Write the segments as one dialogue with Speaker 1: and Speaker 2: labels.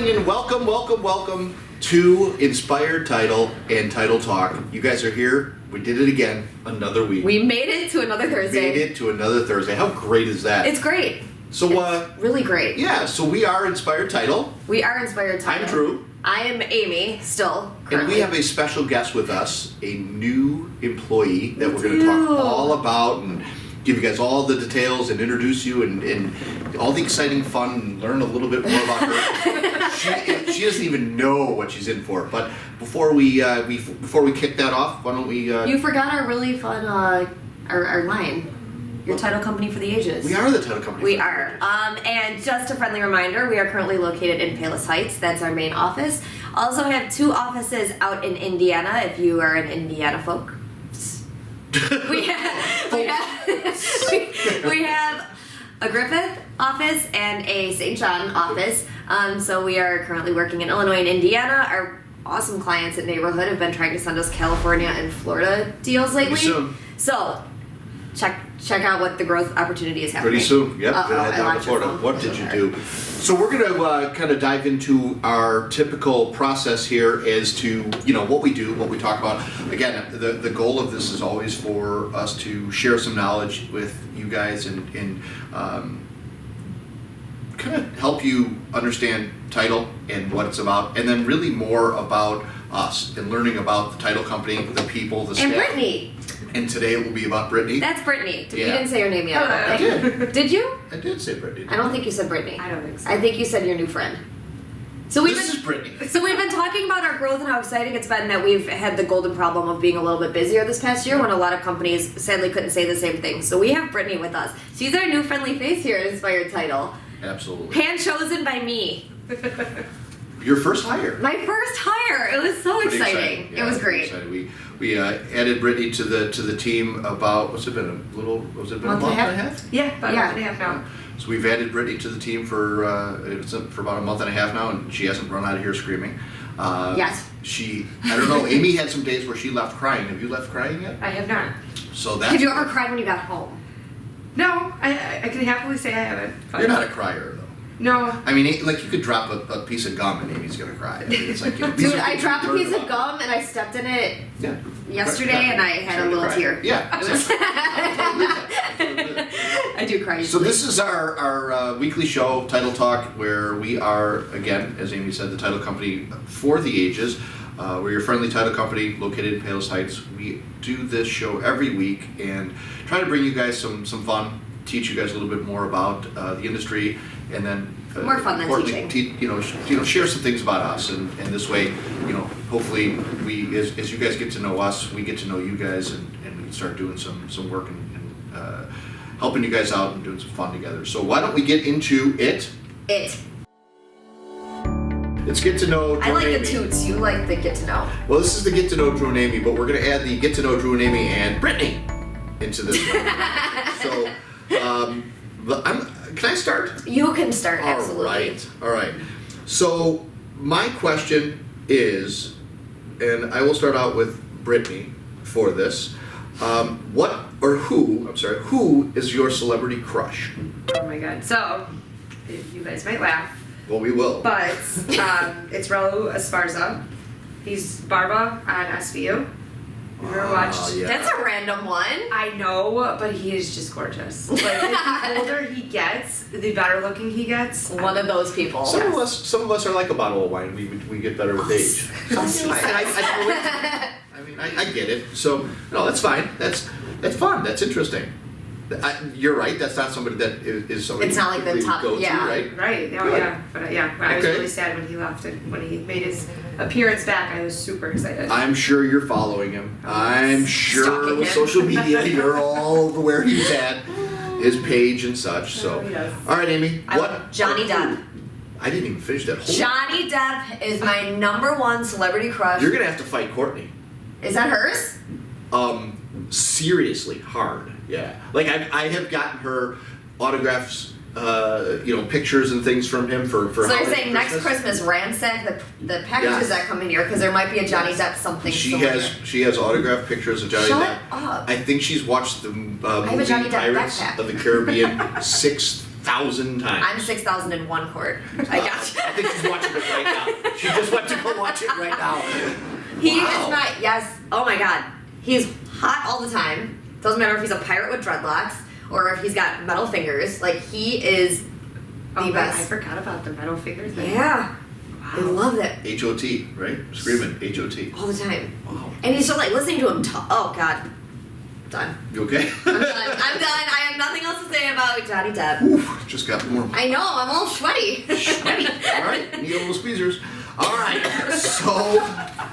Speaker 1: morning and welcome to Inspired Title and Title Talk. You guys are here. We did it again. Another week.
Speaker 2: We made it to another Thursday. How great is that? It's great.
Speaker 1: So,
Speaker 2: it's really great.
Speaker 1: Yeah, so we are Inspired Title.
Speaker 2: We are Inspired Title.
Speaker 1: I'm Drew.
Speaker 2: I am Aimee, still, currently.
Speaker 1: And we have a special guest with us, a new employee that we're going to talk all about and give you guys all the details and introduce you and all the exciting fun and learn a little bit more about her. She doesn't even know what she's in for. But before we kick that off, why don't we...
Speaker 2: You forgot our really fun, our line. Your title company for the ages.
Speaker 1: We are the title company.
Speaker 2: We are. And just a friendly reminder, we are currently located in Palos Heights. That's our main office. Also have 2 offices out in Indiana, if you are an Indiana folk. we have a Griffith office and a St. John office. So we are currently working in Illinois and Indiana. Our awesome clients at Neighborhood have been trying to send us California and Florida deals lately. So check out what the growth opportunity is happening.
Speaker 1: Pretty soon, yep. Down to Florida. What did you do? So we're going to kind of dive into our typical process here as to what we do, what we talk about. Again, the goal of this is always for us to share some knowledge with you guys and kind of help you understand title and what it's about, and then really more about us and learning about the title company, the people, the staff.
Speaker 2: And Brittany.
Speaker 1: And today it will be about Brittany.
Speaker 2: That's Brittany.
Speaker 1: Yeah.
Speaker 2: You didn't say your name yet.
Speaker 1: I did.
Speaker 2: Did you?
Speaker 1: I did say Brittany.
Speaker 2: I don't think you said Brittany.
Speaker 3: I don't think so.
Speaker 2: I think you said your new friend.
Speaker 1: This is Brittany.
Speaker 2: So we've been talking about our growth and how exciting it's been that we've had the golden problem of being a little bit busier this past year when a lot of companies sadly couldn't say the same thing. So we have Brittany with us. She's our new friendly face here at Inspired Title.
Speaker 1: Absolutely.
Speaker 2: Hand chosen by me.
Speaker 1: Your first hire.
Speaker 2: My first hire. It was so
Speaker 1: Pretty
Speaker 2: exciting.
Speaker 1: Yeah,
Speaker 2: it was great.
Speaker 1: We added Brittany to the team about
Speaker 2: month
Speaker 1: a month and a half?
Speaker 3: Yeah, about a month and a half now.
Speaker 1: So we've added Brittany to the team for about a month and a half now, and she hasn't run out of here screaming.
Speaker 2: Yes.
Speaker 1: I don't know, Aimee had some days where she left crying. Have you left crying yet?
Speaker 3: I have not.
Speaker 1: So that's...
Speaker 2: Have you ever cried when you got home?
Speaker 3: No, I can happily say I haven't.
Speaker 1: You're not a crier, though.
Speaker 3: No.
Speaker 1: I mean, like, you could drop a piece of gum and Amy's gonna cry. I mean, it's like,
Speaker 2: Dude, I dropped a piece of gum and I stepped in it yesterday and I had a little tear.
Speaker 1: Yeah, exactly.
Speaker 2: I do cry.
Speaker 1: So this is our weekly show, Title Talk, where we are, again, as Aimee said, the title company for the ages. We're your friendly title company located in Palos Heights. We do this show every week and try to bring you guys some fun, teach you guys a little bit more about the industry, and then
Speaker 2: more fun than teaching.
Speaker 1: Share some things about us, and this way, hopefully we, as you guys get to know us, we get to know you guys, and we can start doing some work and helping you guys out and doing some fun together. So why don't we get into it? Let's get to know Drew
Speaker 2: I like
Speaker 1: and
Speaker 2: the
Speaker 1: Aimee.
Speaker 2: toots. You like the get to know.
Speaker 1: Well, this is the get to know Drew and Aimee, but we're going to add the get to know Drew and Aimee and Brittany into this one. So, can I start?
Speaker 2: You can start, absolutely.
Speaker 1: All right. So, my question is, and I will start out with Brittany for this. Who is your celebrity crush?
Speaker 3: Oh my god. So, you guys might laugh.
Speaker 1: Well, we will.
Speaker 3: But it's Raul Esparza. He's Barba on SVU. Have you ever watched?
Speaker 1: Yeah.
Speaker 2: That's a random one.
Speaker 3: I know, but he is just gorgeous. Like, the older he gets, the better looking he gets.
Speaker 2: One of those people.
Speaker 1: Some of us are like a bottle of wine. We get better with age. I get it. So no, that's fine. That's fun. That's interesting. You're right. That's not somebody that is somebody.
Speaker 2: It's not like the top.
Speaker 1: Go to, right?
Speaker 3: Right. Oh, yeah. But I was really sad when he left, and when he made his appearance back, I was super excited.
Speaker 1: I'm sure you're following him. I'm sure with social media, you're all over where he's at, his page and such. So, all right, Aimee.
Speaker 2: Johnny Depp.
Speaker 1: I didn't even finish that whole.
Speaker 2: Johnny Depp is my #1 celebrity crush.
Speaker 1: You're gonna have to fight Courtney.
Speaker 2: Is that hers?
Speaker 1: Seriously hard. Yeah. Like I have gotten her autographs, pictures and things from him for.
Speaker 2: So you're saying next Christmas ransack the packages that come in here because there might be a Johnny Depp something.
Speaker 1: She has autographed pictures of Johnny Depp.
Speaker 2: Shut up.
Speaker 1: I think she's watched the movie
Speaker 2: Johnny Depp
Speaker 1: Pirates
Speaker 2: backpack.
Speaker 1: of the Caribbean 6 6,000 times.
Speaker 2: I'm 6,001 quart. I got you.
Speaker 1: I think she's watching it right now. She just went to go watch it right now.
Speaker 2: He
Speaker 1: Wow.
Speaker 2: is my, yes, oh my god. He's hot all the time. Doesn't matter if he's a pirate with dreadlocks or if he's got metal fingers. Like, he is the
Speaker 3: Oh,
Speaker 2: best.
Speaker 3: I forgot about the metal figure thing.
Speaker 2: Yeah. I love it.
Speaker 1: H-O-T, right? Screaming, H-O-T.
Speaker 2: All the time.
Speaker 1: Wow.
Speaker 2: And he's so like listening to him talk. Oh god. Done.
Speaker 1: You okay?
Speaker 2: I'm done. I'm done. I have nothing else to say about Johnny Depp.
Speaker 1: Oof, just got more.
Speaker 2: I know, I'm all sweaty.
Speaker 1: Sweaty. All right, need a little squeezers. All right, so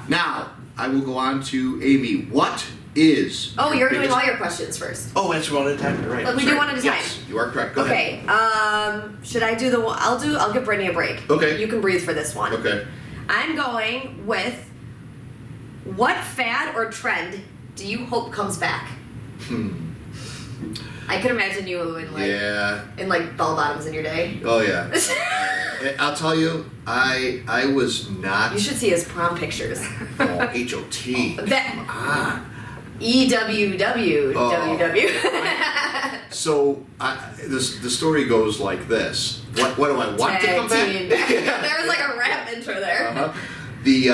Speaker 1: now I will go on to Aimee. What is?
Speaker 2: Oh, you're doing
Speaker 1: biggest-
Speaker 2: all your questions first.
Speaker 1: Oh, that's one at a time. You're right.
Speaker 2: But we
Speaker 1: Sorry.
Speaker 2: do one at a
Speaker 1: Yes,
Speaker 2: time.
Speaker 1: you are correct. Go ahead.
Speaker 2: Okay. Should I do the one? I'll give Brittany a break.
Speaker 1: Okay.
Speaker 2: You can breathe for this one.
Speaker 1: Okay.
Speaker 2: I'm going with what fad or trend do you hope comes back? I can imagine you in like
Speaker 1: Yeah.
Speaker 2: bell bottoms in your day.
Speaker 1: Oh yeah. I'll tell you, I was not.
Speaker 2: You should see his prom pictures.
Speaker 1: Oh, H-O-T.
Speaker 2: That
Speaker 1: Come on.
Speaker 2: EWW
Speaker 1: Oh.
Speaker 2: WW.
Speaker 1: So the story goes like this. What do I want to come
Speaker 2: Tag
Speaker 1: back?
Speaker 2: team. There was like a rap intro there.
Speaker 1: Uh-huh. The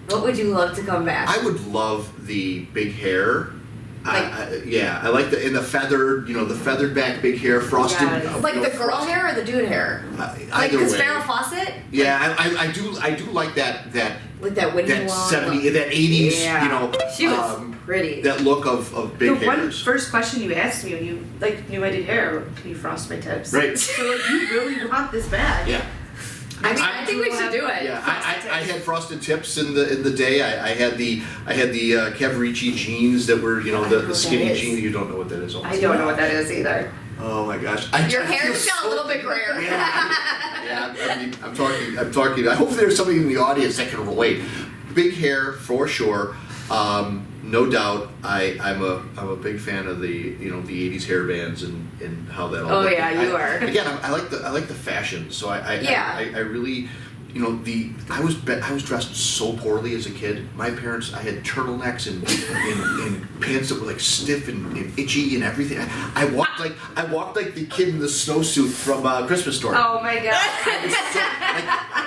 Speaker 2: What would you love to come back?
Speaker 1: I would love the big hair.
Speaker 2: Like-
Speaker 1: Yeah, I like the feathered, the feathered back big hair, frosted.
Speaker 3: Yes.
Speaker 2: Like the girl hair or the dude hair? Like
Speaker 1: Either
Speaker 2: because
Speaker 1: way.
Speaker 2: Farrah Fawcett?
Speaker 1: Yeah, I do like that
Speaker 2: Like that windy
Speaker 1: that
Speaker 2: blonde.
Speaker 1: 70 that 80s,
Speaker 2: Yeah. She was pretty.
Speaker 1: that look of big
Speaker 3: The one
Speaker 1: hairs.
Speaker 3: first question you asked me when you knew I did hair, can you frost my tips?
Speaker 1: Right.
Speaker 3: So like, you really want this back?
Speaker 1: Yeah.
Speaker 2: I think we should do it.
Speaker 1: Yeah, I had frosted tips in the day. I had the Cavaricci jeans that were
Speaker 2: I don't know
Speaker 1: the
Speaker 2: what that
Speaker 1: skinny
Speaker 2: is.
Speaker 1: jeans. You don't know what that is.
Speaker 3: I don't know what that is either.
Speaker 1: Oh my gosh.
Speaker 2: Your
Speaker 1: I
Speaker 2: hair's
Speaker 1: feel
Speaker 2: still a little bit grayer.
Speaker 1: Yeah, I mean, I'm talking. I hope there's somebody in the audience that can relate. Big hair for sure. No doubt. I'm a big fan of the the 80s hair bands and how that all.
Speaker 2: Oh,
Speaker 1: looked.
Speaker 2: yeah, you are.
Speaker 1: Again, I like the fashion. So I really. I was dressed so poorly as a kid. My parents, I had turtlenecks and pants that were like stiff and itchy and everything. I walked like the kid in the snowsuit from Christmas Story.
Speaker 3: Oh my god.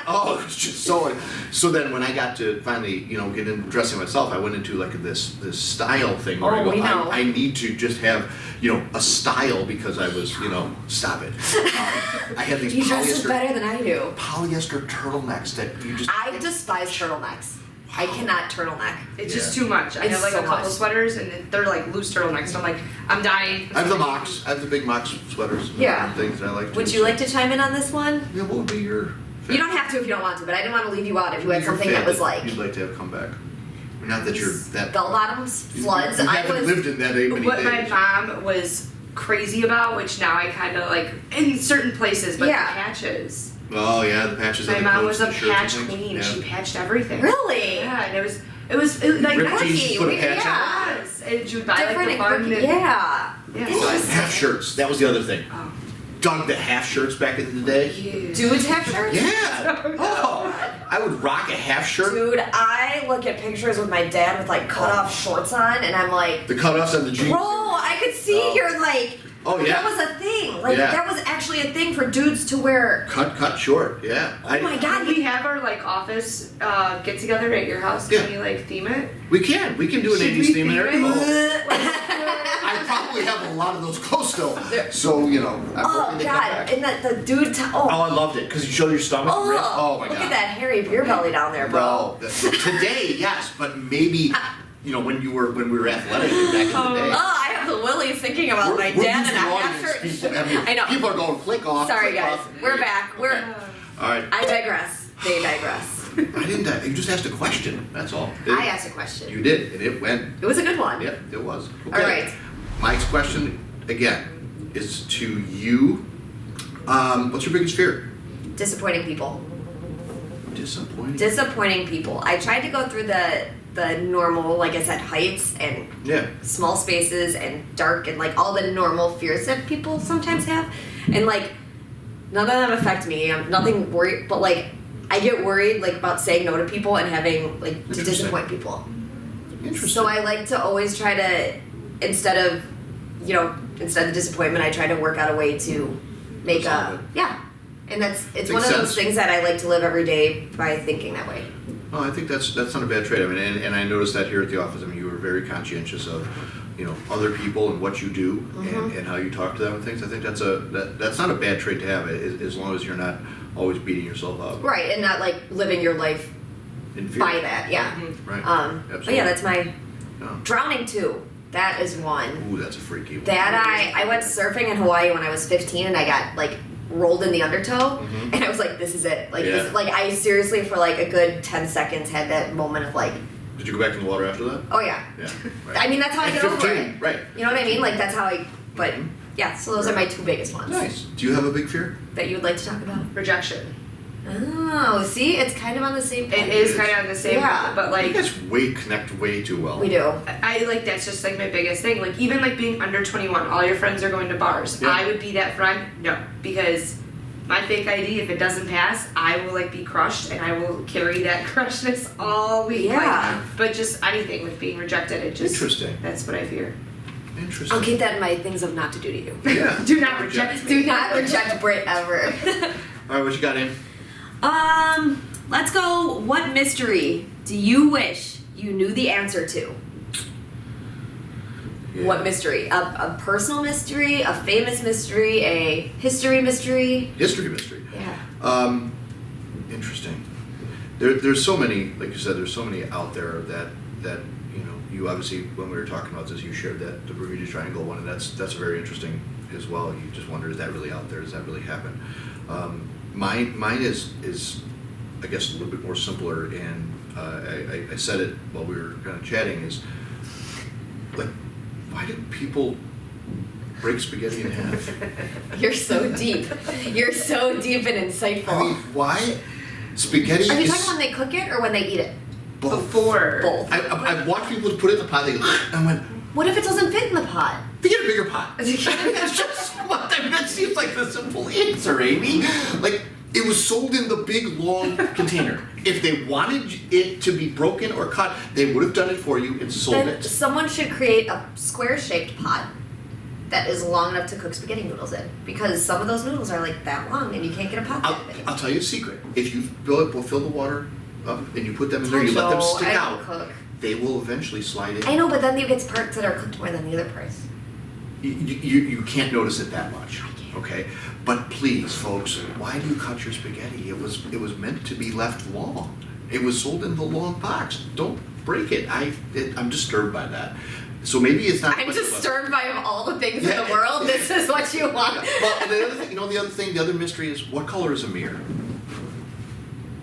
Speaker 1: Oh, it's just so. So then, when I got to finally, get into dressing myself, I went into like this style thing where
Speaker 2: Oh, we know.
Speaker 1: I need to just have, a style because I was, stop it. I had these
Speaker 2: You dress
Speaker 1: polyester
Speaker 2: better than I do.
Speaker 1: turtlenecks that you just.
Speaker 2: I despise turtlenecks. I cannot turtleneck.
Speaker 3: It's just
Speaker 1: Yeah.
Speaker 3: too much. I
Speaker 2: It's
Speaker 3: have like
Speaker 2: so
Speaker 3: a couple
Speaker 2: much.
Speaker 3: sweaters and they're like loose turtlenecks. So I'm like, I'm dying.
Speaker 1: I have the mocks. I have the big mocks sweaters. And
Speaker 2: Yeah.
Speaker 1: things that I like.
Speaker 2: Would
Speaker 1: too,
Speaker 2: you
Speaker 1: so-
Speaker 2: like to chime in on this one?
Speaker 1: Yeah. What would be your?
Speaker 2: You don't have to if you don't want to, but I didn't want to leave you out if you had
Speaker 1: your
Speaker 2: something that
Speaker 1: fad
Speaker 2: was like
Speaker 1: you'd like to have come back. Not that you're that.
Speaker 2: bell bottoms, floods.
Speaker 1: You
Speaker 2: I
Speaker 1: haven't
Speaker 2: was
Speaker 1: lived in that many
Speaker 3: What
Speaker 1: days.
Speaker 3: my mom was crazy about, which now I kind of like in certain places, but
Speaker 2: Yeah.
Speaker 3: the patches.
Speaker 1: Oh yeah, the patches.
Speaker 3: My
Speaker 1: on the
Speaker 3: mom
Speaker 1: coats
Speaker 3: was a
Speaker 1: and shirts and
Speaker 3: patch
Speaker 1: things.
Speaker 3: queen.
Speaker 1: Yeah.
Speaker 3: She patched everything.
Speaker 2: really
Speaker 3: Yeah, and it was like
Speaker 1: Ripped
Speaker 2: quirky.
Speaker 1: jeans, put a patch on.
Speaker 2: Yeah.
Speaker 3: Yes, and she would buy
Speaker 2: different
Speaker 3: like the
Speaker 2: and
Speaker 3: fun.
Speaker 2: quirky.
Speaker 3: And,
Speaker 2: Yeah.
Speaker 3: yeah.
Speaker 1: So I had half shirts. That was the other thing.
Speaker 3: Oh.
Speaker 1: Dug the half shirts back in the day.
Speaker 3: Huge.
Speaker 2: Dudes have shirts.
Speaker 1: Yeah. Oh, I would rock a half shirt.
Speaker 2: Dude, I look at pictures with my dad with like cut off shorts on, and I'm like,
Speaker 1: The cutoffs on the jeans.
Speaker 2: bro, I could see
Speaker 1: Oh.
Speaker 2: your like.
Speaker 1: Oh, yeah.
Speaker 2: That was a thing. Like
Speaker 1: Yeah.
Speaker 2: that was actually a thing for dudes to wear.
Speaker 1: Cut short. Yeah.
Speaker 2: Oh my god,
Speaker 3: Can we have our like office get together at your house? Can
Speaker 1: Yeah.
Speaker 3: we like theme it?
Speaker 1: We can do an
Speaker 3: Should
Speaker 1: 80s
Speaker 3: we
Speaker 1: theme in there.
Speaker 3: theme it?
Speaker 1: Oh, I probably have a lot of those clothes still. So I'm
Speaker 2: Oh
Speaker 1: hoping they come
Speaker 2: god,
Speaker 1: back.
Speaker 2: and that the dude.
Speaker 1: Oh, I loved it because you showed your stomach.
Speaker 2: Oh,
Speaker 1: Rip. Oh my
Speaker 2: look
Speaker 1: god.
Speaker 2: at that hairy beer belly down there, bro.
Speaker 1: No, today, yes, but maybe when we were athletic back in the day.
Speaker 2: Oh, I have the willies thinking about
Speaker 1: We're-
Speaker 2: my
Speaker 1: we're
Speaker 2: dad and a
Speaker 1: losing
Speaker 2: half shirt.
Speaker 1: audience, people. I mean,
Speaker 2: I know.
Speaker 1: People are going click off.
Speaker 2: Sorry,
Speaker 1: click
Speaker 2: guys.
Speaker 1: off.
Speaker 2: We're back.
Speaker 1: All right.
Speaker 2: I digress. They digress.
Speaker 1: I didn't. You just asked a question. That's all.
Speaker 2: I asked a question.
Speaker 1: You did, and it went.
Speaker 2: It was a good one.
Speaker 1: Yep, it was. Okay.
Speaker 2: All right.
Speaker 1: Mike's question again is to you. What's your biggest fear?
Speaker 2: Disappointing people.
Speaker 1: Disappointing.
Speaker 2: Disappointing people. I tried to go through the normal, like I said, heights and
Speaker 1: Yeah.
Speaker 2: small spaces and dark and like all the normal fears that people sometimes have, and like none of them affect me. I'm nothing worried, but like I get worried like about saying no to people and having like to
Speaker 1: Interesting.
Speaker 2: disappoint people.
Speaker 1: Interesting.
Speaker 2: So I like to always try to instead of disappointment, I try to work out a way to make
Speaker 1: solve it.
Speaker 2: And it's
Speaker 1: Makes
Speaker 2: one of those
Speaker 1: sense.
Speaker 2: things that I like to live every day by thinking that way.
Speaker 1: Well, I think that's not a bad trait. I mean, and I noticed that here at the office. I mean, you were very conscientious of, other people and what you do and how you talk to them and things. I think that's not a bad trait to have, as long as you're not always beating yourself up.
Speaker 2: Right, and not like living your life
Speaker 1: In fear.
Speaker 2: by that, yeah.
Speaker 1: Right.
Speaker 2: But yeah, that's my
Speaker 1: Oh.
Speaker 2: drowning too. That is one.
Speaker 1: Ooh, that's a freaky one.
Speaker 2: That I went surfing in Hawaii when I was 15 and I got like rolled in the undertow and I was like, this is it. Like,
Speaker 1: Yeah.
Speaker 2: I seriously for like a good 10 seconds had that moment of like,
Speaker 1: Did you go back in the water after that?
Speaker 2: oh yeah.
Speaker 1: Yeah. Right.
Speaker 2: I mean, that's how I
Speaker 1: At
Speaker 2: get over
Speaker 1: 15,
Speaker 2: it.
Speaker 1: right.
Speaker 2: You know what I mean? Like that's how but
Speaker 1: Mhm.
Speaker 2: yeah, so those are my two biggest ones.
Speaker 1: Nice. Do you have a big fear?
Speaker 2: That you would like to talk about?
Speaker 3: Rejection.
Speaker 2: Oh, see, it's kind of on the same page.
Speaker 3: It is kind of on the same,
Speaker 2: Yeah.
Speaker 3: but
Speaker 1: You
Speaker 3: like
Speaker 1: guys connect way too well.
Speaker 2: We do.
Speaker 3: I like that's just like my biggest thing. Like even like being under 21, all your friends are going to bars.
Speaker 1: Yeah.
Speaker 3: I would be that friend. No, because my fake ID, if it doesn't pass, I will like be crushed and I will carry that crushness all week.
Speaker 2: Yeah.
Speaker 3: Like, but just anything with being rejected, it just
Speaker 1: Interesting.
Speaker 3: That's what I fear.
Speaker 1: Interesting.
Speaker 2: I'll keep that in my things of not to do to you.
Speaker 1: Yeah.
Speaker 3: Do not reject
Speaker 2: Do not reject Brit ever.
Speaker 1: All right, what you got, Aim?
Speaker 2: Let's go. What mystery do you wish you knew the answer to?
Speaker 1: Yeah.
Speaker 2: What mystery? A personal mystery, a famous mystery, a history mystery?
Speaker 1: History mystery.
Speaker 2: Yeah.
Speaker 1: Interesting. There's so many, like you said, there's so many out there that you obviously, when we were talking about this, you shared that the Bermuda Triangle one, and that's very interesting as well. You just wonder, is that really out there? Does that really happen? Mine is I guess a little bit more simpler, and I said it while we were kind of chatting. Is like, why do people break spaghetti in half?
Speaker 2: You're so deep. You're so deep and insightful.
Speaker 1: I mean, why? Spaghetti
Speaker 2: Are you
Speaker 1: is
Speaker 2: talking when they cook it or when they eat it?
Speaker 1: both.
Speaker 3: Before.
Speaker 2: Both.
Speaker 1: I've watched people put it in the pot. They go, and went,
Speaker 2: What if it doesn't fit in the pot?
Speaker 1: they get a bigger pot. It's just what that seems like the simple answer, Amy. Like, it was sold in the big long container. If they wanted it to be broken or cut, they would have done it for you and sold
Speaker 2: Then
Speaker 1: it.
Speaker 2: someone should create a square-shaped pot that is long enough to cook spaghetti noodles in, because some of those noodles are like that long, and you can't get a pot that big.
Speaker 1: I'll tell you a secret. If you fill the water up and you put them in there, you let them stick
Speaker 2: I don't
Speaker 1: out,
Speaker 2: cook.
Speaker 1: they will eventually slide in.
Speaker 2: I know, but then you get parts that are cooked more than the other parts.
Speaker 1: You can't notice it that much, okay? But please, folks, why do you cut your spaghetti? It was meant to be left long. It was sold in the long box. Don't break it. I'm disturbed by that. So maybe it's not.
Speaker 2: I'm disturbed by of all the things
Speaker 1: Yeah.
Speaker 2: in the world. This is what you want.
Speaker 1: Yeah. Well, and the other thing, the other mystery is, what color is a mirror?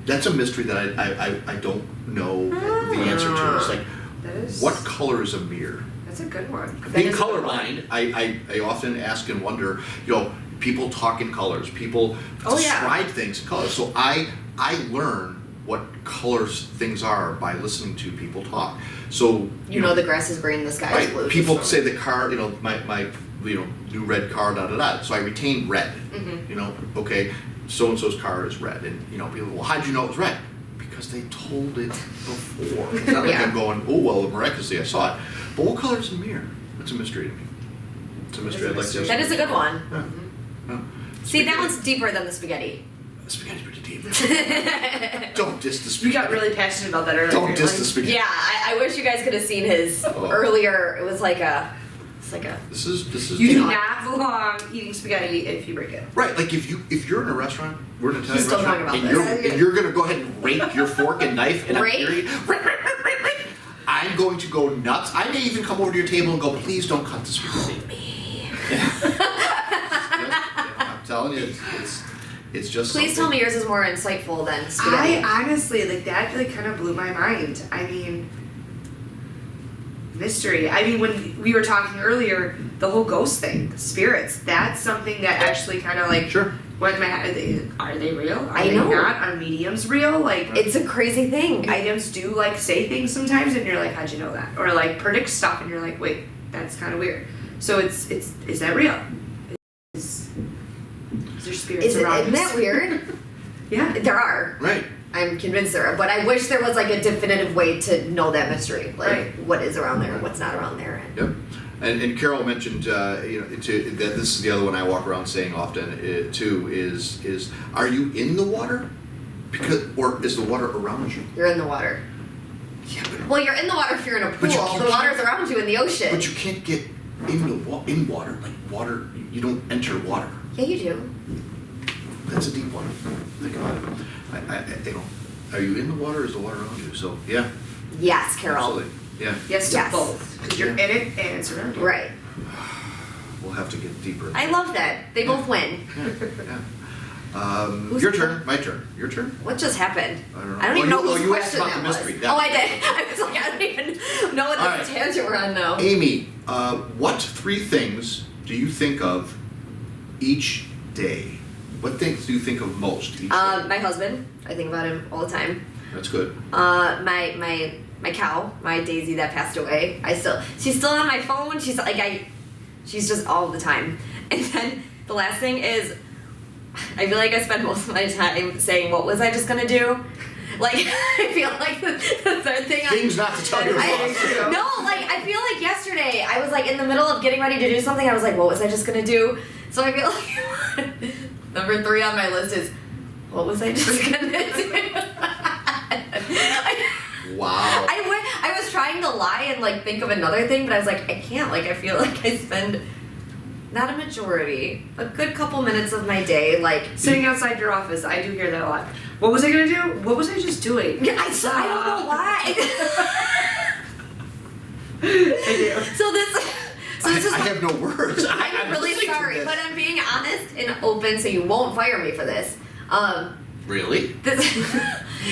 Speaker 1: That's a mystery that I don't know the answer to. It's like,
Speaker 3: That is.
Speaker 1: what color is a mirror?
Speaker 3: That's a good one.
Speaker 1: Being
Speaker 2: is a good one.
Speaker 1: colorblind, I often ask and wonder, people talk in colors, people
Speaker 2: Oh, yeah.
Speaker 1: describe things in colors. So I learn what colors things are by listening to people talk. So
Speaker 2: You know the grass is green, the sky is
Speaker 1: right,
Speaker 2: blue.
Speaker 1: people
Speaker 2: just
Speaker 1: say the car, my new red car, da da da. So I retain red.
Speaker 2: Mm-hmm.
Speaker 1: Okay, so and so's car is red, and people, well, how'd you know it was red? Because they told it before. It's not like
Speaker 2: Yeah.
Speaker 1: I'm going, oh well, miraculously I saw it. But what color is the mirror? It's a mystery to me. It's a mystery. I'd like to.
Speaker 2: That is a good one.
Speaker 1: Yeah. Yeah.
Speaker 2: See, that
Speaker 1: Spaghetti-
Speaker 2: one's deeper than the spaghetti.
Speaker 1: Spaghetti's pretty deep. Don't diss the
Speaker 3: You
Speaker 1: spaghetti.
Speaker 3: got really passionate about that earlier.
Speaker 1: Don't diss the
Speaker 3: Like,
Speaker 1: spaghetti.
Speaker 2: Yeah, I wish you guys could have seen his
Speaker 1: Oh.
Speaker 2: earlier. It's like a.
Speaker 1: This is.
Speaker 3: You do
Speaker 1: deep.
Speaker 3: not belong eating spaghetti if you break it.
Speaker 1: Right, like if you're in a restaurant, we're in an Italian
Speaker 2: still
Speaker 1: restaurant,
Speaker 2: talking
Speaker 1: and
Speaker 2: about this.
Speaker 1: you're gonna go ahead and rake your fork and knife, and
Speaker 2: Rake?
Speaker 1: I'm hearing, I'm going to go nuts. I may even come over to your table and go, please don't cut the spaghetti. I'm telling you, it's just.
Speaker 2: Please tell
Speaker 1: something.
Speaker 2: me yours is more insightful than spaghetti.
Speaker 3: I honestly, like, that like kind of blew my mind. I mean, mystery. I mean, when we were talking earlier, the whole ghost thing, spirits, that's something that actually kind of like
Speaker 1: Sure.
Speaker 3: went in my head. Are they real? Are
Speaker 2: I
Speaker 3: they
Speaker 2: know.
Speaker 3: not? Are mediums real? Like,
Speaker 2: It's a crazy thing.
Speaker 3: mediums do like say things sometimes, and you're like, how'd you know that? Or like predict stuff, and you're like, wait, that's kind of weird. So is that real? Is there spirits around
Speaker 2: Isn't
Speaker 3: us?
Speaker 2: that weird?
Speaker 3: Yeah.
Speaker 2: There are.
Speaker 1: Right.
Speaker 2: I'm convinced there are, but I wish there was like a definitive way to know that mystery. Like
Speaker 3: Right.
Speaker 2: what is around there and what's not around there.
Speaker 1: Yep. And Carol mentioned, that this is the other one I walk around saying often too. Is are you in the water? Or is the water around you?
Speaker 2: You're in the water.
Speaker 1: Yeah,
Speaker 2: Well, you're in the water if you're in a
Speaker 1: But you
Speaker 2: pool.
Speaker 1: can't-
Speaker 2: The water's around you in the ocean.
Speaker 1: But you can't get in water. Like water, you don't enter water.
Speaker 2: Yeah, you do.
Speaker 1: That's a deep one. Think about it. Are you in the water or is the water around you? So yeah,
Speaker 2: Yes, Carol.
Speaker 1: absolutely. Yeah,
Speaker 3: Yes to
Speaker 2: Yes.
Speaker 3: both. Because you're in it and it's around you.
Speaker 2: Right.
Speaker 1: we'll have to get deeper.
Speaker 2: I love that. They both win.
Speaker 1: Yeah.
Speaker 2: Who's
Speaker 1: Your
Speaker 2: turn?
Speaker 1: turn. My turn. Your turn.
Speaker 2: What just happened?
Speaker 1: I don't know.
Speaker 2: I don't even know
Speaker 1: you
Speaker 2: whose
Speaker 1: asked
Speaker 2: question
Speaker 1: about
Speaker 2: that
Speaker 1: the mystery.
Speaker 2: was.
Speaker 1: Yeah.
Speaker 2: Oh, I did. I was like, I don't even know what
Speaker 1: All
Speaker 2: this
Speaker 1: right.
Speaker 2: tangent we're on now.
Speaker 1: Aimee, what 3 things do you think of each day? What things do you think of most each day?
Speaker 2: My husband. I think about him all the time.
Speaker 1: That's good.
Speaker 2: My cow, my Daisy that passed away. She's still on my phone. She's just all the time. And then the last thing is, I feel like I spend most of my time saying, "What was I just gonna do?" Like I feel like the third thing.
Speaker 1: Things not to tell your boss.
Speaker 2: I feel like yesterday I was like in the middle of getting ready to do something. I was like, "What was I just gonna do?" So I feel like number 3 on my list is, "What was I just gonna do?"
Speaker 1: Wow.
Speaker 2: I was trying to lie and like think of another thing, but I was like, I can't. Like I feel like I spend not a majority, a good couple minutes of my day like
Speaker 3: Sitting outside your office, I do hear that a lot. What was I gonna do? What was I just doing?
Speaker 2: Yeah, I don't know why.
Speaker 3: I do.
Speaker 2: So this is
Speaker 1: I have no words.
Speaker 2: I'm really
Speaker 1: listening to
Speaker 2: sorry,
Speaker 1: this.
Speaker 2: but I'm being honest and open, so you won't fire me for this.
Speaker 1: Really?
Speaker 2: This,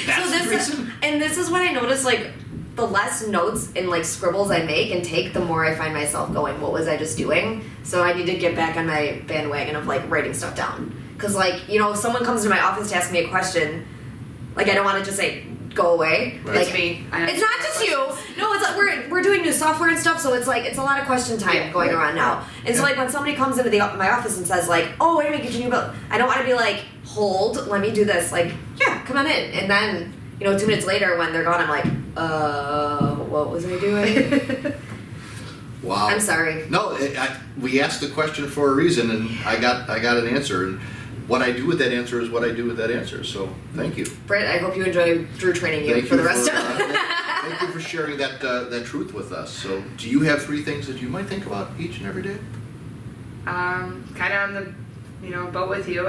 Speaker 1: That's the
Speaker 2: this
Speaker 1: reason?
Speaker 2: and this is when I notice like the less notes and like scribbles I make and take, the more I find myself going, "What was I just doing?" So I need to get back on my bandwagon of like writing stuff down. Cause like, if someone comes to my office to ask me a question, like I don't want to just say, "Go away."
Speaker 1: Right.
Speaker 2: Like,
Speaker 3: It's me.
Speaker 2: it's not just you. No, it's like we're doing new software and stuff, so it's like it's a lot of question time
Speaker 3: Yeah,
Speaker 2: going
Speaker 1: right.
Speaker 2: around now. And so
Speaker 1: Yeah.
Speaker 2: like when somebody comes into my office and says like, "Oh, Aimee, could you build?" I don't want to be like, "Hold, let me do this." Like, yeah, come on in. And then 2 minutes later when they're gone, I'm like, what was I doing?
Speaker 1: Wow.
Speaker 2: I'm sorry.
Speaker 1: No, we asked the question for a reason, and I got an answer. And what I do with that answer is what I do with that answer. So thank you.
Speaker 2: Britt, I hope you enjoy Drew training you
Speaker 1: Thank
Speaker 2: for
Speaker 1: you
Speaker 2: the rest of
Speaker 1: thank you for sharing that truth with us. So, do you have 3 things that you might think about each and every day?
Speaker 3: Kind of on the, boat with you.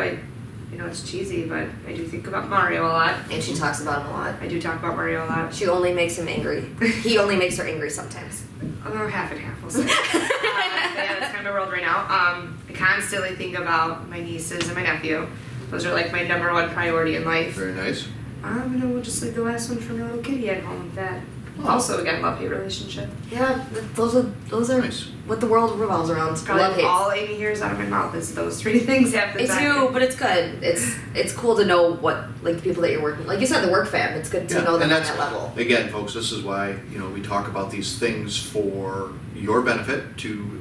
Speaker 3: It's cheesy, but I do think about Mario a lot.
Speaker 2: And she talks about him a lot.
Speaker 3: I do talk about Mario a lot.
Speaker 2: She only makes him angry. He only makes her angry sometimes.
Speaker 3: Or half and half, we'll say. Yeah, that's kind of my world right now. I constantly think about my nieces and my nephew. Those are like my number 1 priority in life.
Speaker 1: Very nice.
Speaker 3: We'll just leave the last one for my little kitty at home with that.
Speaker 1: Oh.
Speaker 3: Also, again, love-hate relationship.
Speaker 2: Yeah, those are
Speaker 1: Nice.
Speaker 2: what the world revolves around.
Speaker 3: Probably
Speaker 2: Love hates.
Speaker 3: all Aimee hears out of my mouth is those 3 things half the
Speaker 2: Me
Speaker 3: time.
Speaker 2: too, but it's good. It's cool to know what like the people that you're working. Like you said, the work fam. It's good to know them
Speaker 1: and
Speaker 2: on
Speaker 1: that's
Speaker 2: that level.
Speaker 1: again, folks. This is why we talk about these things for your benefit to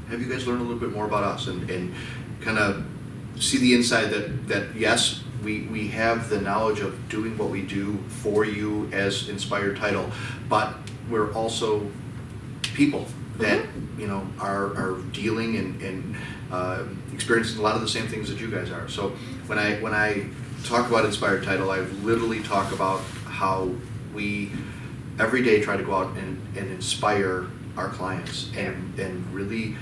Speaker 1: have you guys learn a little bit more about us and kind of see the inside that yes, we have the knowledge of doing what we do for you as Inspired Title, but we're also people that are dealing and experiencing a lot of the same things that you guys are. So when I talk about Inspired Title, I literally talk about how we every day try to go out and inspire our clients and really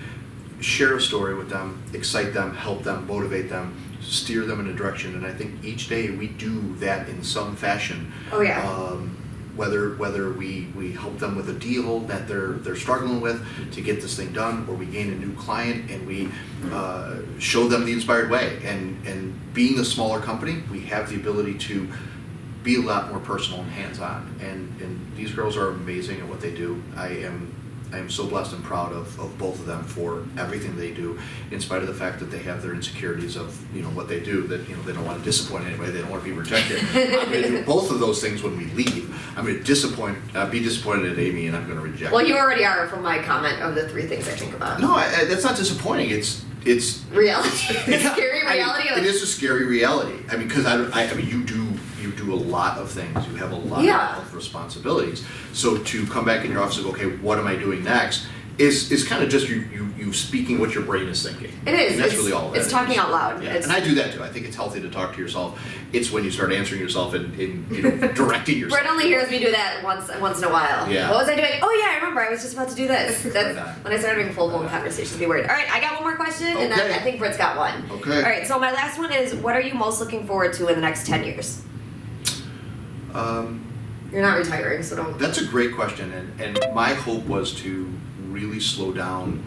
Speaker 1: share a story with them, excite them, help them, motivate them, steer them in a direction. And I think each day we do that in some fashion.
Speaker 2: Oh yeah.
Speaker 1: Whether we help them with a deal that they're struggling with to get this thing done, or we gain a new client and we show them the inspired way. And being a smaller company, we have the ability to be a lot more personal and hands-on. And these girls are amazing at what they do. I am so blessed and proud of both of them for everything they do, in spite of the fact that they have their insecurities of what they do, that they don't want to disappoint anybody, they don't want to be rejected. I'm going to do both of those things when we leave. I'm going to be disappointed at Aimee, and I'm going to reject
Speaker 2: Well,
Speaker 1: her.
Speaker 2: you already are from my comment of the 3 things I think about.
Speaker 1: No, that's not disappointing. It's
Speaker 2: Reality. The scary reality of
Speaker 1: it is a scary reality. I mean, because you do a lot of things. You have a lot
Speaker 2: Yeah.
Speaker 1: of responsibilities. So to come back in your office and go, okay, what am I doing next? is kind of just you speaking what your brain is thinking.
Speaker 2: It is.
Speaker 1: And that's
Speaker 2: it's,
Speaker 1: really all that
Speaker 2: it's
Speaker 1: is.
Speaker 2: talking out loud.
Speaker 1: Yeah.
Speaker 2: It's,
Speaker 1: And I do that too. I think it's healthy to talk to yourself. It's when you start answering yourself and directing yourself.
Speaker 2: Brett only hears me do that once in a while.
Speaker 1: Yeah.
Speaker 2: What was I doing? Oh yeah, I remember. I was just about to do this. That's
Speaker 1: Right on.
Speaker 2: when I started having full blown conversations. Be worried. All right, I got one more question, and then
Speaker 1: Okay.
Speaker 2: I think Brett's got one.
Speaker 1: Okay.
Speaker 2: All right. So my last one is, what are you most looking forward to in the next 10 years? You're not retiring, so don't.
Speaker 1: That's a great question, and my hope was to really slow down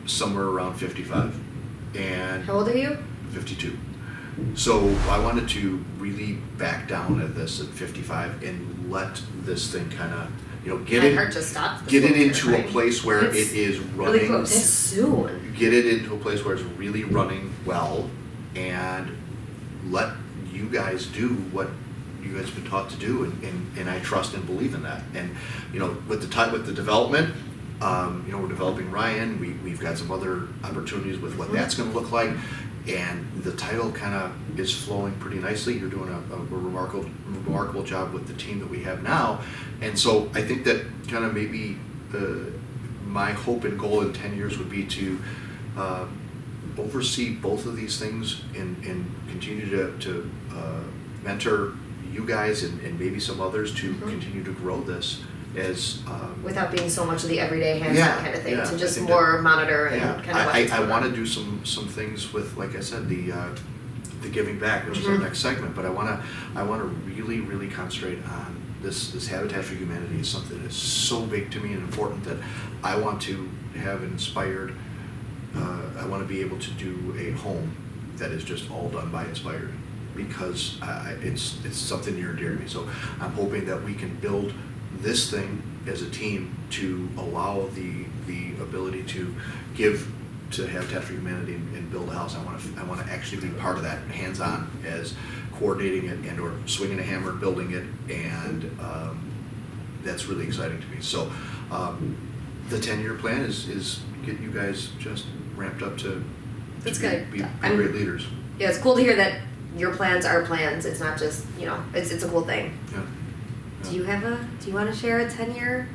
Speaker 1: somewhere around 55 and
Speaker 2: How old are you?
Speaker 1: 52. So I wanted to really back down at this at 55 and let this thing kind of, get
Speaker 2: My
Speaker 1: it,
Speaker 2: heart just stopped.
Speaker 1: get it
Speaker 2: This
Speaker 1: into a
Speaker 2: right?
Speaker 1: place where
Speaker 3: It's
Speaker 1: it is
Speaker 3: really
Speaker 1: running.
Speaker 3: close.
Speaker 2: It's soon.
Speaker 1: Get it into a place where it's really running well, and let you guys do what you guys have been taught to do, and I trust and believe in that. And with the development, we're developing Ryan. We've got some other opportunities with what that's going to look like, and the title kind of is flowing pretty nicely. You're doing a remarkable job with the team that we have now, and so I think that kind of maybe my hope and goal in 10 years would be to oversee both of these things and continue to mentor you guys and maybe some others to continue to grow this as
Speaker 2: Without being so much of the everyday hands-on
Speaker 1: Yeah,
Speaker 2: kind of thing,
Speaker 1: yeah,
Speaker 2: to
Speaker 1: I
Speaker 2: just
Speaker 1: think
Speaker 2: more monitor and
Speaker 1: yeah.
Speaker 2: kind of watch
Speaker 1: I want to do some things with, like I said, the giving back, which is our next segment. But I want to really concentrate on this Habitat for Humanity is something that's so big to me and important that I want to have inspired. I want to be able to do a home that is just all done by Inspired, because it's something near and dear to me. So I'm hoping that we can build this thing as a team to allow the ability to give to Habitat for Humanity and build a house. I want to actually be part of that, hands-on, as coordinating it and or swinging a hammer, building it, and that's really exciting to me. So the 10-year plan is get you guys just ramped up to
Speaker 2: That's
Speaker 1: be,
Speaker 2: good.
Speaker 1: be
Speaker 2: I'm-
Speaker 1: great leaders.
Speaker 2: Yeah, it's cool to hear that your plans are plans. It's not just, it's a cool thing.
Speaker 1: Yeah.
Speaker 2: Do you want to share a 10-year?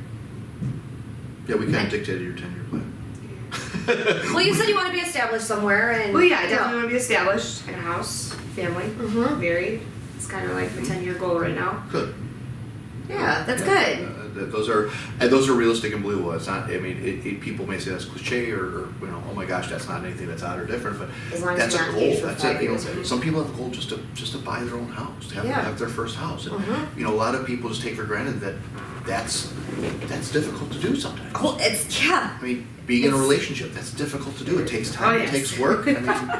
Speaker 1: Yeah, we kind of dictated your 10-year plan.
Speaker 2: Well, you said you want to be established somewhere, and
Speaker 3: Well, yeah, I definitely want to be established in a house, family,
Speaker 2: Mhm.
Speaker 3: married. It's kind of like my 10-year goal right now.
Speaker 1: Good.
Speaker 2: Yeah, that's good.
Speaker 1: Those are realistic and believable. It's not. I mean, people may say that's cliche or oh my gosh, that's not anything that's odd or different. But
Speaker 2: As long as
Speaker 1: that's
Speaker 2: you're
Speaker 1: a
Speaker 2: not
Speaker 1: goal.
Speaker 2: engaged for
Speaker 1: That's
Speaker 2: 5
Speaker 1: it.
Speaker 2: years.
Speaker 1: Some people have a goal just to buy their own house, to
Speaker 2: Yeah.
Speaker 1: have their first house, and
Speaker 2: Mhm.
Speaker 1: a lot of people just take for granted that that's difficult to do sometimes.
Speaker 2: Oh, it's yeah.
Speaker 1: I mean, being in a
Speaker 2: It's-
Speaker 1: relationship, that's difficult to do. It takes time.
Speaker 3: Oh,
Speaker 1: It
Speaker 3: yes.
Speaker 1: takes work. I mean,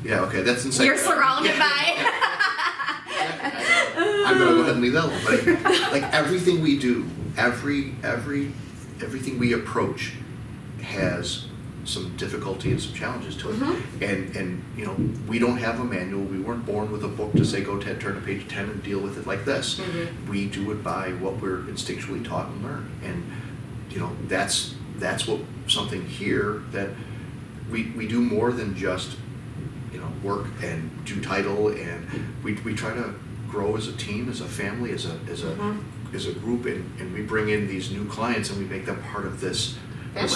Speaker 1: yeah. Okay, that's insane.
Speaker 2: You're surrounded by.
Speaker 1: I'm gonna go ahead and leave that alone. But like everything we do, everything we approach has some difficulty and some challenges to it. And we don't have a manual. We weren't born with a book to say go turn to page 10 and deal with it like this. We do it by what we're instinctually taught and learned. And that's what something here that we do more than just work and do title, and we try to grow as a team, as a family, as a group, and we bring in these new clients and we make them part of this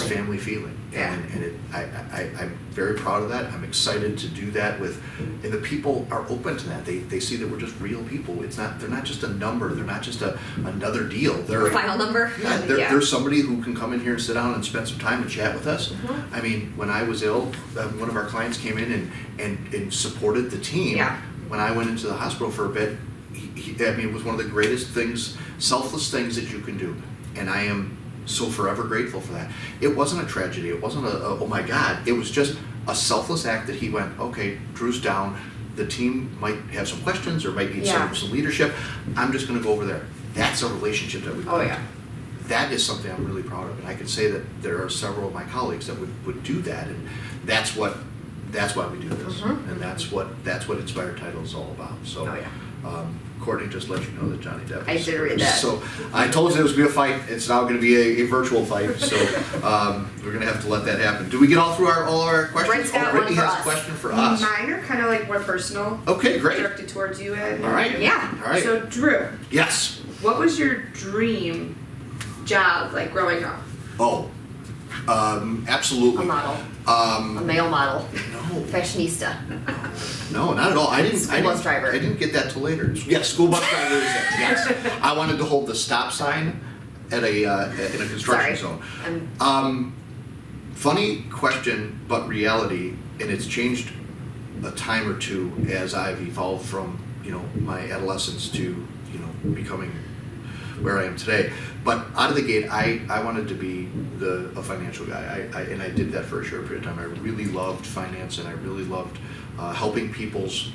Speaker 1: family feeling.
Speaker 2: Yeah.
Speaker 1: And I'm very proud of that. I'm excited to do that and the people are open to that. They see that we're just real people. They're not just a number. They're not just another deal. They're
Speaker 2: File number.
Speaker 1: yeah, there's somebody who can come in here and sit down and spend some time and chat with us. I mean, when I was ill, one of our clients came in and supported the team.
Speaker 3: Yeah.
Speaker 1: When I went into the hospital for a bit, it was one of the greatest things, selfless things that you can do. And I am so forever grateful for that. It wasn't a tragedy. It wasn't a oh my God. It was just a selfless act that he went, okay, Drew's down. The team might have some questions or might need
Speaker 2: Yeah.
Speaker 1: some leadership. I'm just going to go over there. That's a relationship that we built.
Speaker 2: Oh yeah.
Speaker 1: That is something I'm really proud of, and I can say that there are several of my colleagues that would do that, and that's why we do this, and that's what Inspired Title is all about. So,
Speaker 2: Oh, yeah.
Speaker 1: Courtney just let you know that Johnny Depp.
Speaker 2: I did read that.
Speaker 1: So I told you it was going to be a fight. It's now going to be a virtual fight. So we're going to have to let that happen. Do we get all our questions?
Speaker 2: Brent's got
Speaker 1: Brittany
Speaker 2: one for
Speaker 1: has
Speaker 2: us.
Speaker 1: a question for us.
Speaker 3: Mine are kind of like more personal,
Speaker 1: Okay, great.
Speaker 3: directed towards you. And
Speaker 1: All right.
Speaker 2: Yeah.
Speaker 1: All right.
Speaker 3: So Drew,
Speaker 1: Yes.
Speaker 3: what was your dream job like growing up?
Speaker 1: Oh, Absolutely.
Speaker 2: A model. A male model.
Speaker 1: No,
Speaker 2: Fashionista.
Speaker 1: no, not at all.
Speaker 2: School bus driver.
Speaker 1: I didn't get that till later. Yeah, school bus driver is it? Yes. I wanted to hold the stop sign at in a construction zone. Funny question, but reality, and it's changed a time or two as I've evolved from my adolescence to becoming where I am today. But out of the gate, I wanted to be a financial guy. And I did that for a short period of time. I really loved finance, and I really loved helping people's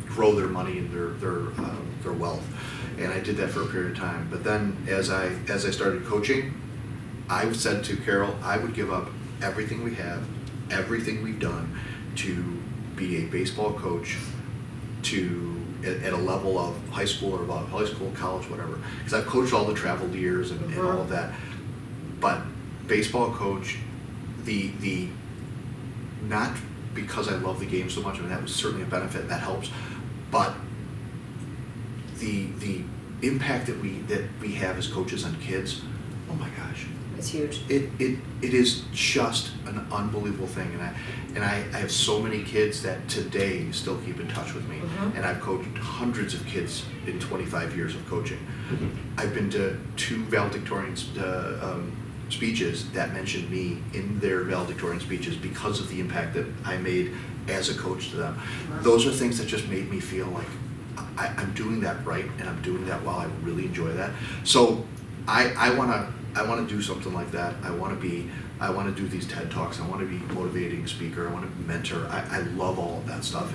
Speaker 1: grow their money and their wealth. And I did that for a period of time. But then as I started coaching, I said to Carol, I would give up everything we have, everything we've done to be a baseball coach at a level of high school or above, high school, college, whatever. Because I've coached all the travel years and all of that. But baseball coach, the not because I love the game so much, I mean that was certainly a benefit, that helps, but the impact that we have as coaches on kids, oh my gosh.
Speaker 2: It's huge.
Speaker 1: It is just an unbelievable thing, and I have so many kids that today still keep in touch with me, and I've coached hundreds of kids in 25 years of coaching. I've been to 2 valedictorian speeches that mentioned me in their valedictorian speeches because of the impact that I made as a coach to them.
Speaker 2: Wow.
Speaker 1: Those are things that just made me feel like I'm doing that right, and I'm doing that well. I really enjoy that. So I want to do something like that. I want to do these TED Talks. I want to be a motivating speaker. I want to mentor. I love all of that stuff.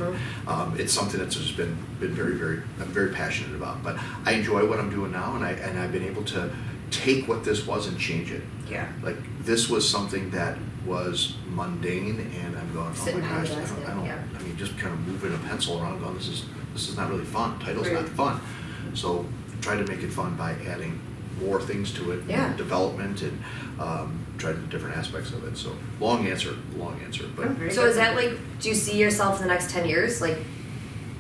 Speaker 1: It's something that's just been I'm very passionate about. But I enjoy what I'm doing now, and I've been able to take what this was and change it.
Speaker 2: Yeah.
Speaker 1: Like this was something that was mundane, and I'm going, oh my gosh, I mean, just kind of moving a pencil around, going, this is not really fun. Title's not fun. So try to make it fun by adding more things to it, development, and try to do different aspects of it. So long answer, but
Speaker 2: So is that like, do you see yourself in the next 10 years, like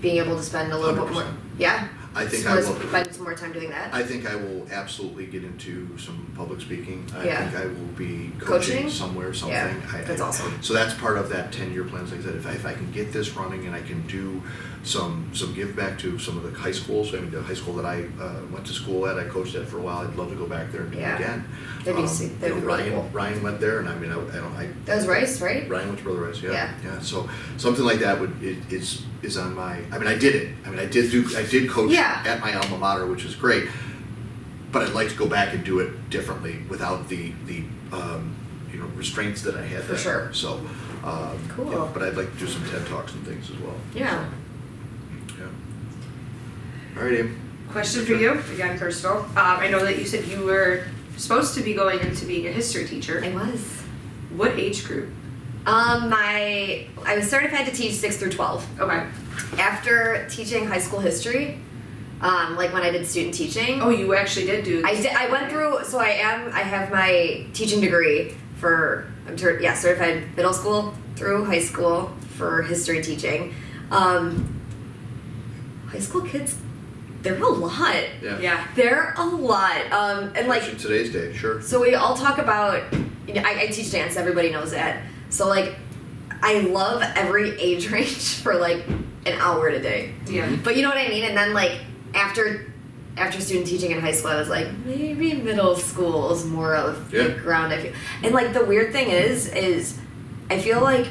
Speaker 2: being able to spend a little bit more?
Speaker 1: 100%.
Speaker 2: Yeah.
Speaker 1: I think
Speaker 2: so
Speaker 1: I will
Speaker 2: spend some more time doing that.
Speaker 1: I think I will absolutely get into some public speaking. I think I will be
Speaker 2: Coaching
Speaker 1: somewhere, something.
Speaker 2: Yeah, that's awesome.
Speaker 1: So that's part of that 10-year plan. Like I said, if I can get this running and I can do some give back to some of the high schools. I mean, the high school that I went to school at, I coached at for a while. I'd love to go back there and do it again.
Speaker 2: That'd be really cool.
Speaker 1: Ryan went there, and I mean,
Speaker 2: that was Rice, right?
Speaker 1: Ryan went to Brother Rice, yeah. So something like that is on my. I mean, I did it. I mean, I did coach at my alma mater, which is great. But I'd like to go back and do it differently without the restraints that I had.
Speaker 2: For sure.
Speaker 1: So
Speaker 2: cool.
Speaker 1: Yeah, but I'd like to do some TED Talks and things as well.
Speaker 2: Yeah.
Speaker 1: All right, Aim.
Speaker 3: Question for you, again personal. I know that you said you were supposed to be going into being a history teacher.
Speaker 2: I was.
Speaker 3: What age group?
Speaker 2: I was certified to teach 6 through 12.
Speaker 3: Okay.
Speaker 2: After teaching high school history, like when I did student teaching.
Speaker 3: Oh, you actually did do.
Speaker 2: I did. I went through. So I have my teaching degree for. I'm certified middle school through high school for history teaching. High school kids, they're a lot.
Speaker 3: Yeah.
Speaker 2: They're a lot. And like
Speaker 1: in today's day, sure.
Speaker 2: So we all talk about. I teach dance. Everybody knows that. So like, I love every age range for like an hour a day.
Speaker 3: Yeah.
Speaker 2: But you know what I mean? And then like after student teaching in high school, I was like, maybe middle school is more of the ground I feel. And like the weird thing is I feel like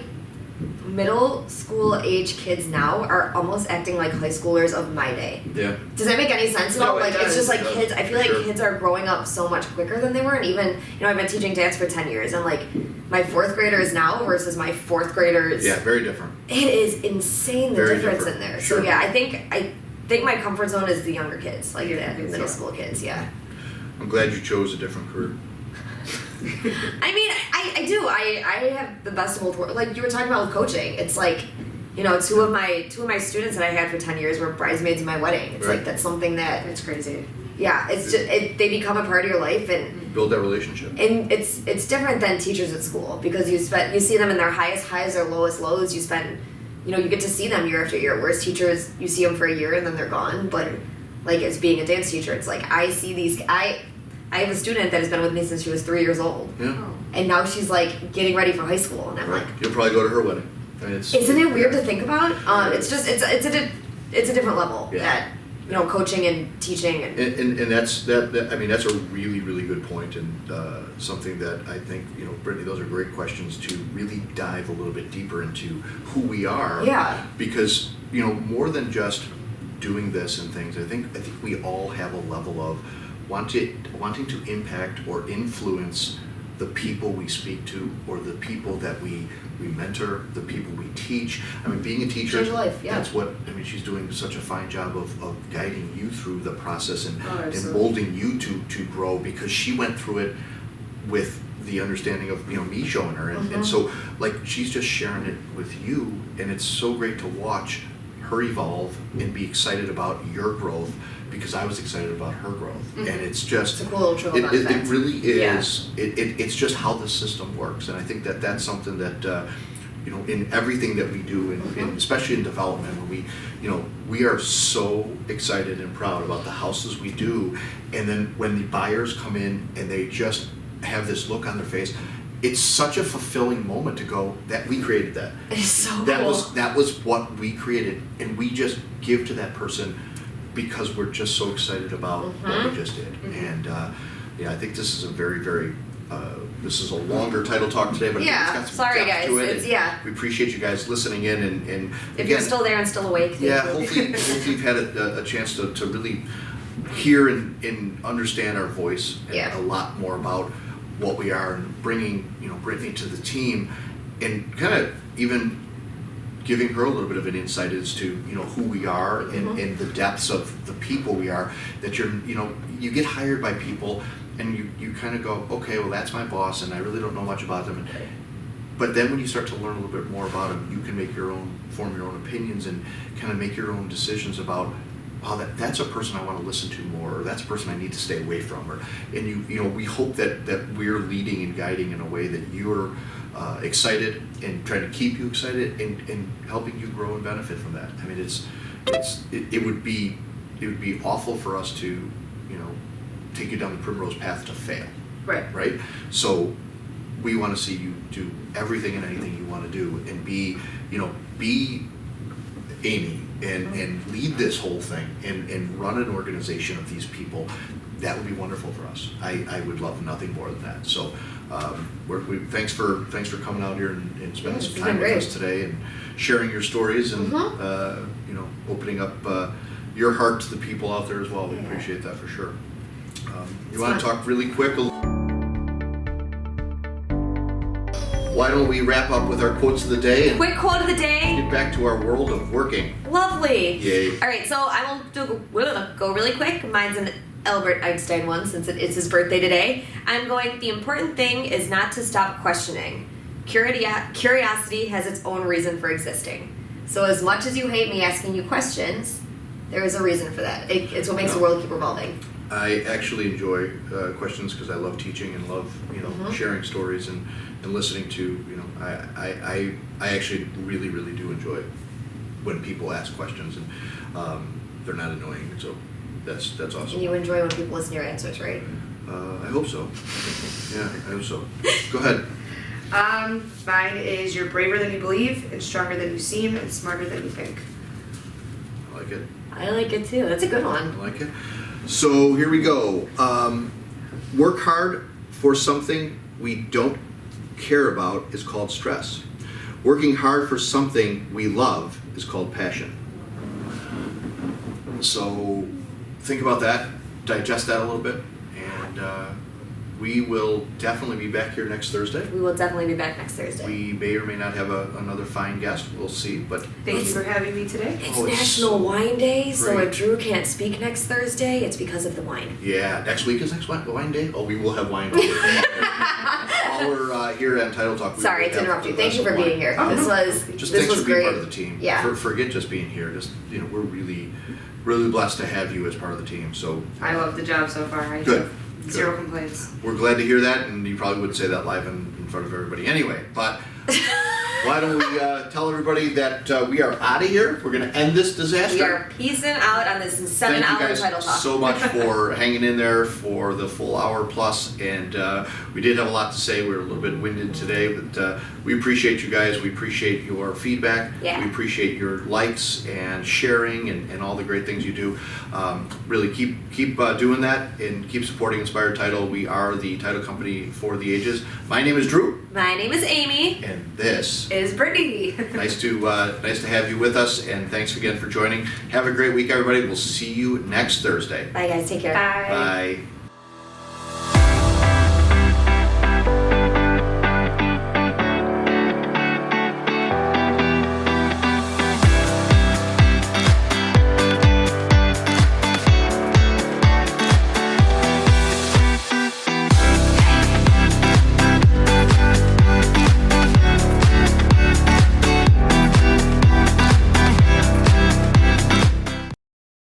Speaker 2: middle school age kids now are almost acting like high schoolers of my day.
Speaker 1: Yeah.
Speaker 2: Does that make any sense at all?
Speaker 1: No,
Speaker 2: Like it's just like kids. I feel like
Speaker 1: Sure.
Speaker 2: kids are growing up so much quicker than they were, and even I've been teaching dance for 10 years, and like my 4th graders now versus my 4th graders.
Speaker 1: Yeah, very different.
Speaker 2: It is insane the
Speaker 1: Very
Speaker 2: difference
Speaker 1: different.
Speaker 2: in there.
Speaker 1: Sure.
Speaker 2: So yeah, I think my comfort zone is the younger kids, like the middle
Speaker 3: yeah.
Speaker 2: school kids. Yeah.
Speaker 1: I'm glad you chose a different career.
Speaker 2: I mean, I do. I have the best of both worlds. Like you were talking about with coaching, it's like, two of my students that I had for 10 years were bridesmaids in my wedding. It's like that's something that
Speaker 3: It's crazy.
Speaker 2: yeah, it's just they become a part of your life, and
Speaker 1: Build that relationship.
Speaker 2: it's different than teachers at school because you see them in their highest highs, their lowest lows. You spend you get to see them year after year. Whereas teachers, you see them for a year and then they're gone. But like as being a dance teacher, it's like I see I have a student that has been with me since she was 3 years old,
Speaker 1: Yeah.
Speaker 3: Oh.
Speaker 2: and now she's like getting ready for high school, and I'm
Speaker 1: Right.
Speaker 2: like,
Speaker 1: You'll probably go to her wedding. I mean,
Speaker 2: isn't it weird to think about? It's just it's a different level
Speaker 1: Yeah.
Speaker 2: that coaching and teaching and
Speaker 1: And that's I mean, that's a really, really good point, and something that I think, Brittany, those are great questions to really dive a little bit deeper into who we are.
Speaker 2: Yeah.
Speaker 1: Because, more than just doing this and things, I think we all have a level of wanting to impact or influence the people we speak to, or the people that we mentor, the people we teach. I mean, being a teacher,
Speaker 2: Change life, yeah.
Speaker 1: that's what, she's doing such a fine job of guiding you through the process and
Speaker 3: Absolutely.
Speaker 1: molding you to grow, because she went through it with the understanding of, me showing her. And so, like, she's just sharing it with you, and it's so great to watch her evolve and be excited about your growth, because I was excited about her growth. And it's just,
Speaker 2: it's a cool little trickle down
Speaker 1: it
Speaker 2: effect.
Speaker 1: really is. It's just how the system works, and I think that that's something that in everything that we do, and especially in development, when we are so excited and proud about the houses we do, and then when the buyers come in and they just have this look on their face, it's such a fulfilling moment to go that we created that.
Speaker 2: It's so
Speaker 1: That
Speaker 2: cool.
Speaker 1: that was what we created, and we just give to that person because we're just so excited about what we just did. And I think this is a very, very this is a longer title talk today, but
Speaker 2: Yeah,
Speaker 1: it's got some
Speaker 2: sorry,
Speaker 1: depth to
Speaker 2: guys.
Speaker 1: it.
Speaker 2: It's-
Speaker 1: and we appreciate you guys listening in, and
Speaker 2: If
Speaker 1: again,
Speaker 2: you're still there and still awake, thank
Speaker 1: yeah,
Speaker 2: you.
Speaker 1: hopefully you've had a chance to really hear and understand our voice and
Speaker 2: Yeah.
Speaker 1: a lot more about what we are, and bringing Brittany to the team, and kind of even giving her a little bit of an insight as to who we are, and the depths of the people we are. That you get hired by people, and you kind of go, okay, well, that's my boss, and I really don't know much about them. But then when you start to learn a little bit more about them, you can form your own opinions, and kind of make your own decisions about, wow, that's a person I want to listen to more, or that's a person I need to stay away from. And we hope that we're leading and guiding in a way that you're excited, and trying to keep you excited, and helping you grow and benefit from that. I mean, it would be awful for us to take you down the primrose path to fail. Right? So we want to see you do everything and anything you want to do, and be Aimee, and lead this whole thing, and run an organization of these people. That would be wonderful for us. I would love nothing more than that. So thanks for coming out here and spending some time with us today, and sharing your stories, and opening up your heart to the people out there as well. We appreciate that for sure. You want to talk really quick? Why don't we wrap up with our quotes of the day, and
Speaker 2: Quick quote of the day.
Speaker 1: get back to our world of working?
Speaker 2: Lovely.
Speaker 1: Yay.
Speaker 2: All right, so I will go really quick. Mine's an Albert Einstein one, since it's his birthday today. I'm going, the important thing is not to stop questioning. Curiosity has its own reason for existing. So as much as you hate me asking you questions, there is a reason for that. It's what makes the world keep revolving.
Speaker 1: I actually enjoy questions, because I love teaching and love sharing stories and listening to I actually really, really do enjoy when people ask questions, and they're not annoying. So that's awesome.
Speaker 2: And you enjoy when people listen to your answers, right?
Speaker 1: I hope so. Yeah, I hope so. Go ahead.
Speaker 3: Mine is, you're braver than you believe, and stronger than you seem, and smarter than you think.
Speaker 1: I like it.
Speaker 2: I like it too. That's a good one.
Speaker 1: I like it. So here we go. Work hard for something we don't care about is called stress. Working hard for something we love is called passion. So think about that, digest that a little bit, and we will definitely be back here next Thursday.
Speaker 2: We will definitely be back next Thursday.
Speaker 1: We may or may not have another fine guest. We'll see. But
Speaker 3: Thank you for having me today.
Speaker 2: It's
Speaker 1: Oh, it's
Speaker 2: National Wine Day, so
Speaker 1: great.
Speaker 2: if Drew can't speak next Thursday, it's because of the wine.
Speaker 1: Yeah, next week is wine day. Oh, we will have wine. While we're here at Untitled Talk. we
Speaker 2: Sorry
Speaker 1: will
Speaker 2: to
Speaker 1: have
Speaker 2: interrupt you.
Speaker 1: a
Speaker 2: Thank you
Speaker 1: glass
Speaker 2: for
Speaker 1: of
Speaker 2: being
Speaker 1: wine.
Speaker 2: here.
Speaker 3: Oh,
Speaker 2: This
Speaker 3: no.
Speaker 2: was
Speaker 1: Just
Speaker 2: this
Speaker 1: thanks
Speaker 2: was
Speaker 1: for being
Speaker 2: great.
Speaker 1: part of the team.
Speaker 2: Yeah.
Speaker 1: Forget just being here. Just we're really, really blessed to have you as part of the team. So
Speaker 3: I love the job so far. I
Speaker 1: Good.
Speaker 3: have zero complaints.
Speaker 1: we're glad to hear that, and you probably wouldn't say that live in front of everybody anyway. But why don't we tell everybody that we are out of here? We're going to end this disaster.
Speaker 2: We are peacing out on this 7-hour title talk.
Speaker 1: Thank you guys so much for hanging in there for the full hour plus, and we did have a lot to say. We were a little bit winded today, but we appreciate you guys. We appreciate your feedback.
Speaker 2: Yeah.
Speaker 1: We appreciate your likes and sharing and all the great things you do. Really keep doing that and keep supporting Inspired Title. We are the title company for the ages. My name is Drew.
Speaker 2: My name is Aimee.
Speaker 1: And this
Speaker 2: is Brittany.
Speaker 1: nice to have you with us, and thanks again for joining. Have a great week, everybody. We'll see you next Thursday.
Speaker 2: Bye, guys. Take care.
Speaker 3: Bye.
Speaker 1: Bye.